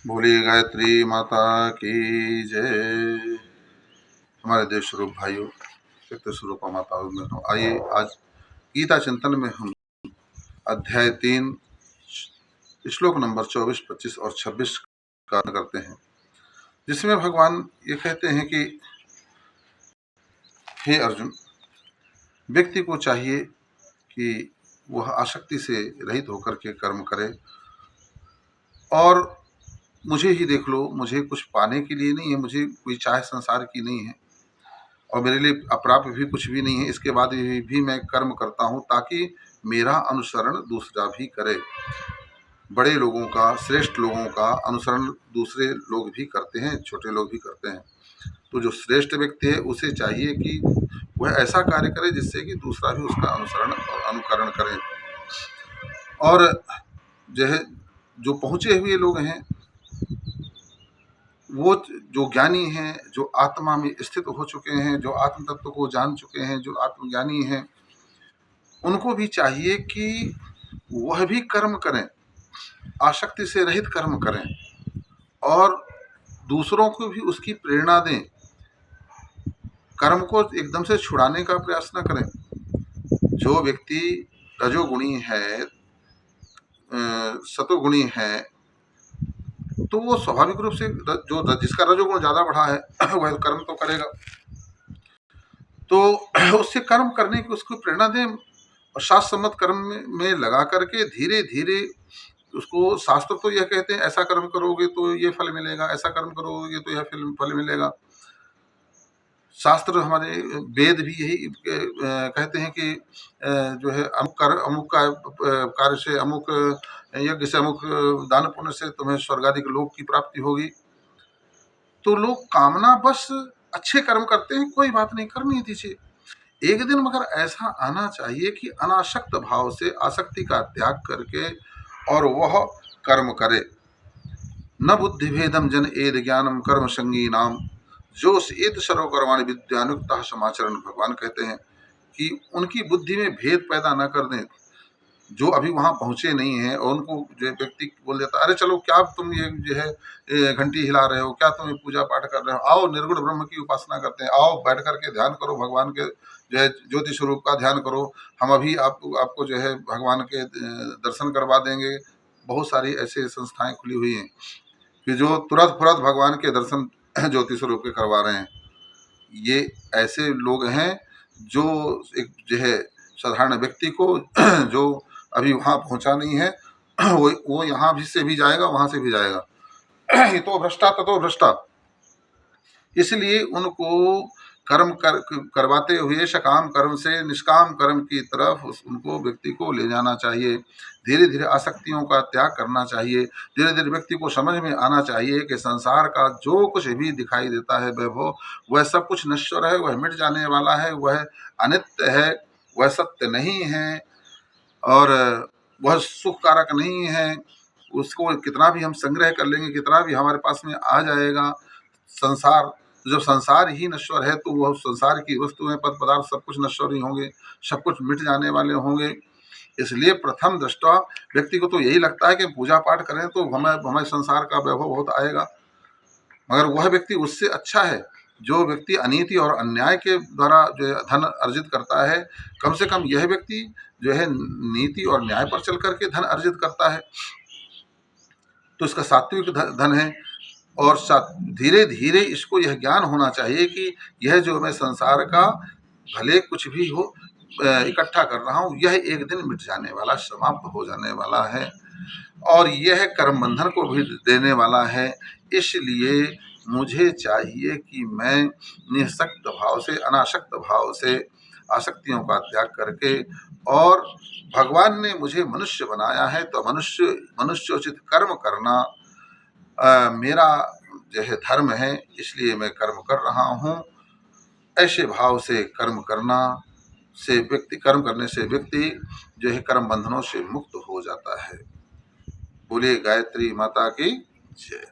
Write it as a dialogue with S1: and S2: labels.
S1: बोलिए गायत्री माता की जय। हमारे देश स्वरूप भाइयों, शक्ति स्वरूप माताओं में हम आइए आज गीता चिंतन में हम अध्याय 3 श्लोक नंबर 24, 25 और 26 का करते हैं, जिसमें भगवान ये कहते हैं कि हे अर्जुन, व्यक्ति को चाहिए कि वह आसक्ति से रहित होकर के कर्म करे और मुझे ही देख लो, मुझे कुछ पाने के लिए नहीं है, मुझे कोई चाह संसार की नहीं है और मेरे लिए अप्राप्य भी कुछ भी नहीं है। इसके बाद भी मैं कर्म करता हूँ ताकि मेरा अनुसरण दूसरा भी करे। बड़े लोगों का, श्रेष्ठ लोगों का अनुसरण दूसरे लोग भी करते हैं, छोटे लोग भी करते हैं। तो जो श्रेष्ठ व्यक्ति है उसे चाहिए कि वह ऐसा कार्य करे जिससे कि दूसरा भी उसका अनुसरण और अनुकरण करे। और जो पहुँचे हुए लोग हैं, वो जो ज्ञानी हैं, जो आत्मा में स्थित हो चुके हैं, जो आत्म तत्व को जान चुके हैं, जो आत्मज्ञानी हैं, उनको भी चाहिए कि वह भी कर्म करें, आसक्ति से रहित कर्म करें और दूसरों को भी उसकी प्रेरणा दें। कर्म को एकदम से छुड़ाने का प्रयास न करें। जो व्यक्ति रजोगुणी है, सतोगुणी है, तो वो स्वाभाविक रूप से जिसका रजोगुण ज़्यादा बढ़ा है वह कर्म तो करेगा। तो उससे कर्म करने की उसको प्रेरणा दें और शास्त्र सम्मत कर्म में लगा करके धीरे धीरे उसको, शास्त्र तो यह कहते हैं ऐसा कर्म करोगे तो ये फल मिलेगा, ऐसा कर्म करोगे तो यह फल मिलेगा। शास्त्र, हमारे वेद भी यही कहते हैं कि जो है अमुक कार्य से, अमुक यज्ञ से, अमुक दान पुण्य से तुम्हें स्वर्गादि लोक की प्राप्ति होगी। तो लोग कामना बस अच्छे कर्म करते हैं, कोई बात नहीं, करनी दीजिए। एक दिन मगर ऐसा आना चाहिए कि अनासक्त भाव से आसक्ति का त्याग करके और वह कर्म करे। न बुद्धि भेदम जन एद ज्ञानम कर्म संगी नाम जोश एत सर्वकर्माणि विद्यानुक्ता समाचरण। भगवान कहते हैं कि उनकी बुद्धि में भेद पैदा न कर दें। जो अभी वहां पहुंचे नहीं है और उनको जो व्यक्ति बोल देता, अरे चलो क्या तुम ये जो है घंटी हिला रहे हो, क्या तुम ये पूजा पाठ कर रहे हो, आओ निर्गुण ब्रह्म की उपासना करते हैं, आओ बैठ करके ध्यान करो, भगवान के जो है ज्योति स्वरूप का ध्यान करो, हम अभी आपको जो है भगवान के दर्शन करवा देंगे। बहुत सारी ऐसे संस्थाएं खुली हुई हैं कि जो तुरंत फुरत भगवान के दर्शन ज्योति स्वरूप के करवा रहे हैं। ये ऐसे लोग हैं जो एक जो है साधारण व्यक्ति को जो अभी वहां पहुंचा नहीं है वो यहाँ भी से भी जाएगा, वहां से भी जाएगा। ये तो भ्रष्टा ततो भ्रष्टा। इसलिए उनको कर्म करवाते हुए सकाम कर्म से निष्काम कर्म की तरफ उनको व्यक्ति को ले जाना चाहिए। धीरे धीरे आसक्तियों का त्याग करना चाहिए। धीरे धीरे व्यक्ति को समझ में आना चाहिए कि संसार का जो कुछ भी दिखाई देता है वैभव, वह सब कुछ नश्वर है, वह मिट जाने वाला है, वह अनित्य है, वह सत्य नहीं है और वह सुख कारक नहीं है। उसको कितना भी हम संग्रह कर लेंगे, कितना भी हमारे पास में आ जाएगा, संसार, जब संसार ही नश्वर है तो वह संसार की वस्तुएं, पद पदार्थ सब कुछ नश्वर ही होंगे, सब कुछ मिट जाने वाले होंगे। इसलिए प्रथम दृष्टा व्यक्ति को तो यही लगता है कि पूजा पाठ करें तो हमें संसार का वैभव बहुत आएगा, मगर वह व्यक्ति उससे अच्छा है जो व्यक्ति अनीति और अन्याय के द्वारा जो है धन अर्जित करता है। कम से कम यह व्यक्ति जो है नीति और न्याय पर चल करके धन अर्जित करता है, तो इसका सात्विक धन है। और धीरे धीरे इसको यह ज्ञान होना चाहिए कि यह जो मैं संसार का भले कुछ भी हो इकट्ठा कर रहा हूँ, यह एक दिन मिट जाने वाला, समाप्त हो जाने वाला है और यह कर्म बंधन को भी देने वाला है। इसलिए मुझे चाहिए कि मैं निःसक्त भाव से, अनासक्त भाव से आसक्तियों का त्याग करके, और भगवान ने मुझे मनुष्य बनाया है तो मनुष्योचित कर्म करना मेरा जो है धर्म है, इसलिए मैं कर्म कर रहा हूँ। ऐसे भाव से कर्म करने से व्यक्ति जो है कर्म बंधनों से मुक्त हो जाता है। बोलिए गायत्री माता की जय।